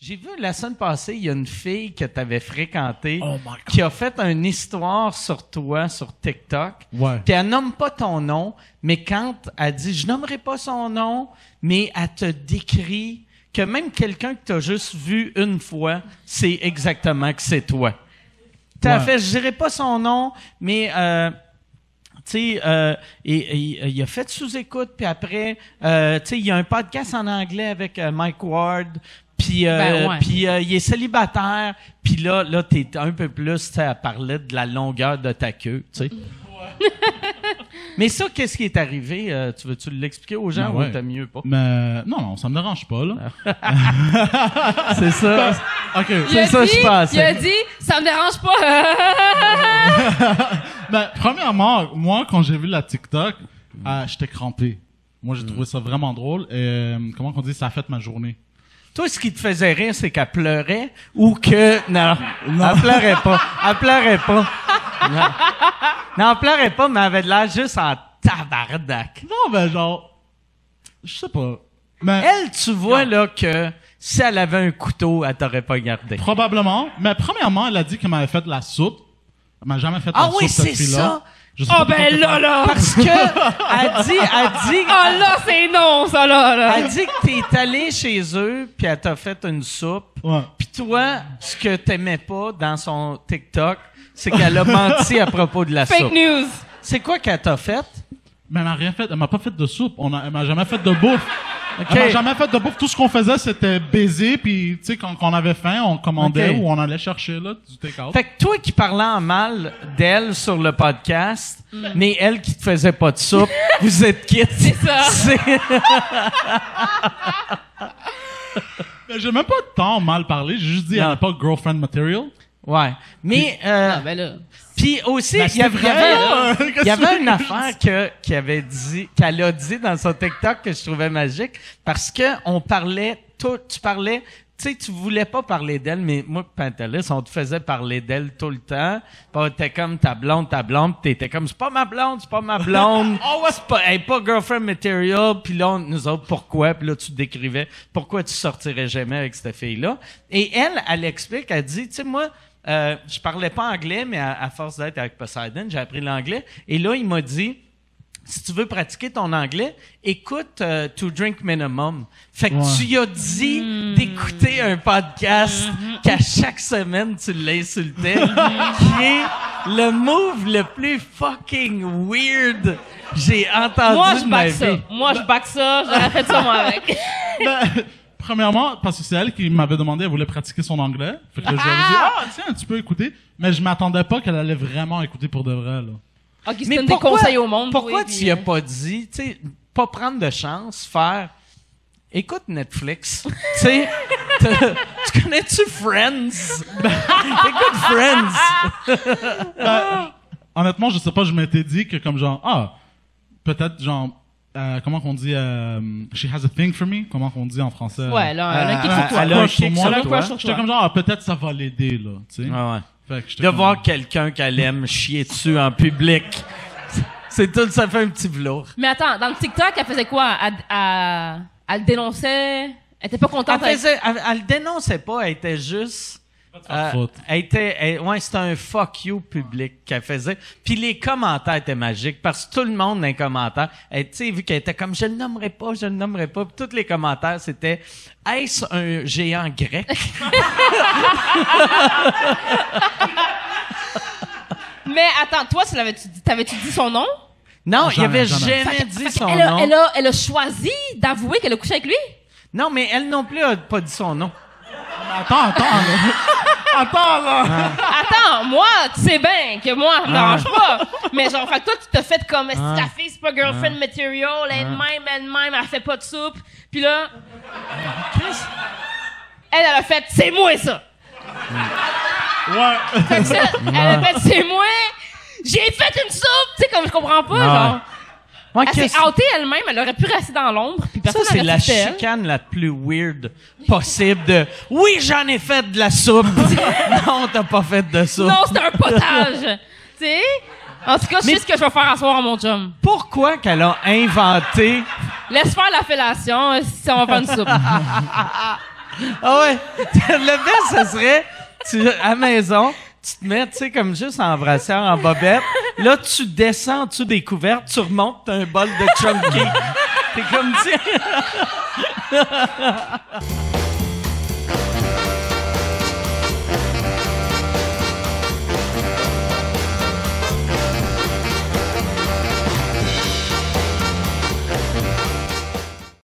J'ai vu la semaine passée, il y a une fille que tu avais fréquentée qui a fait une histoire sur toi sur TikTok. Ouais. Puis elle nomme pas ton nom, mais quand elle dit « je nommerai pas son nom », mais elle te décrit que même quelqu'un que tu as juste vu une fois, c'est exactement que c'est toi. T'as fait « je dirai pas son nom », mais... tu sais, il a fait sous-écoute, puis après, tu sais, il y a un podcast en anglais avec Mike Ward, puis il est célibataire, puis là t'es un peu plus, tu sais, à parler de la longueur de ta queue, tu sais. Mais ça, qu'est-ce qui est arrivé? Tu veux-tu l'expliquer aux gens ou t'as mieux pas? Mais non, ça me dérange pas, là. C'est ça. OK. C'est ça, je pense. Il a dit, ça me dérange pas. Ben, premièrement, moi, quand j'ai vu la TikTok, j'étais crampé. Moi, j'ai trouvé ça vraiment drôle. Et comment on dit, ça a fait ma journée. Toi, ce qui te faisait rire, c'est qu'elle pleurait ou que... Non, elle pleurait pas. Elle pleurait pas. Non, elle pleurait pas, mais elle avait de l'air juste en tabarnak. Non, ben genre... Je sais pas. Mais Elle, tu vois là que si elle avait un couteau, elle t'aurait pas gardé. probablement. Mais premièrement, elle a dit qu'elle m'avait fait de la soupe. Elle m'a jamais fait de la soupe, cette c'est fille-là. ça. Je sais pas pourquoi t'es pas- là! Parce que elle dit, Ah là, c'est non, ça là! elle dit que t'es allé chez eux, puis elle t'a fait une soupe. Ouais. Puis toi, ce que t'aimais pas dans son TikTok, c'est qu'elle a menti à propos de la Fake soupe. news! C'est quoi qu'elle t'a fait? Mais elle m'a rien fait. Elle m'a pas fait de soupe. Elle m'a jamais fait de bouffe. OK. Elle m'a jamais fait de bouffe. Tout ce qu'on faisait, c'était baiser. Puis, tu sais, quand on avait faim, on commandait OK. ou on allait chercher là du take-out. Fait que toi qui parlais en mal d'elle sur le podcast, mais elle qui te faisait pas de soupe, vous êtes quittes. C'est ça. Mais j'ai même pas tant mal parlé. J'ai juste dit, elle n'a pas girlfriend material. Ouais. Mais, Ah, ben là. puis aussi, Ben, il y avait, c'était vrai, là. il y avait une affaire qu'elle a dit dans son TikTok que je trouvais magique parce que on parlait, tu parlais, tu sais, tu voulais pas parler d'elle, mais moi, Pantelis, on te faisait parler d'elle tout le temps. Puis on était comme ta blonde, pis t'étais comme, c'est pas ma blonde. C'est pas, elle est pas girlfriend material. Puis là, nous autres, pourquoi? Puis là, tu décrivais pourquoi tu sortirais jamais avec cette fille-là. Et elle explique, elle dit, tu sais, moi, je parlais pas anglais, mais à force d'être avec Poseidon, j'ai appris l'anglais. Et là, il m'a dit, si tu veux pratiquer ton anglais, écoute To Drink Minimum. Fait que tu as dit d'écouter un podcast qu'à chaque semaine, tu l'insultais, qui est le move le plus fucking weird j'ai entendu Moi, de je ma back ça. vie. Moi, je back ça. J'aurais fait ça, moi, avec. Ben, premièrement, parce que c'est elle qui m'avait demandé, elle voulait pratiquer son anglais. Fait que je lui avais dit, tiens, tu peux écouter. Mais je m'attendais pas qu'elle allait vraiment écouter pour de vrai, là. Ok, c'est Mais des conseils au monde. pourquoi oui, tu puis, y as pas dit, tu sais, pas prendre de chance, faire, écoute Netflix, tu sais, tu connais-tu Friends? Écoute Friends. Honnêtement, je sais pas, je m'étais dit que comme genre, peut-être genre, comment qu'on dit, she has a thing for me, comment qu'on dit en français? Ouais, là, elle a un kick sur toi. elle a un kick sur Elle a un toi. crush sur J'étais toi. comme genre, peut-être ça va l'aider, là, tu sais. Ouais. Fait que j'étais De comme- voir quelqu'un qu'elle aime chier dessus en public. C'est tout, ça fait un petit velours. Mais attends, dans le TikTok, elle faisait quoi? Elle le dénonçait? Elle était pas contente avec... Elle le dénonçait pas, elle était juste... sa faute. C'était un fuck you public qu'elle faisait. Puis les commentaires étaient magiques parce que tout le monde dans les commentaires, tu sais, vu qu'elle était comme je le nommerai pas. Puis tous les commentaires c'était est-ce un géant grec? Mais attends, toi, t'avais-tu dit son nom? Non, il avait Jamais. jamais dit son Elle a, nom. elle a choisi d'avouer qu'elle a couché avec lui? Non, mais elle non plus a pas dit son nom. Attends, là. Attends, là. Attends, moi, tu sais bien que moi, ça me dérange pas. Mais genre, fait que toi, tu t'as fait comme si ta fille, c'est pas girlfriend material, elle-même, elle fait pas de soupe. Puis là, elle a fait, c'est moi ça. Ouais. Fait que ça, elle a fait, c'est moi. J'ai fait une soupe. Tu sais, comme je comprends pas, genre. Ouais, Elle s'est outée elle-même, elle aurait pu rester dans l'ombre, puis ça, personne c'est n'aurait la su que c'était elle. chicane la plus weird possible de « Oui, j'en ai fait de la soupe! » Non, t'as pas fait de soupe. Non, c'est un potage. Tu sais? En tout cas, je sais ce que je vais faire à soir à mon chum. Pourquoi qu'elle a inventé... Laisse faire la fellation, si on va faire une soupe. Ah ouais. Le best, ça serait, à la maison, tu te mets, tu sais, comme juste en brassière, en bobette. Là, tu descends en dessous des couvertes, tu remontes, t'as un bol de chunky. T'es comme,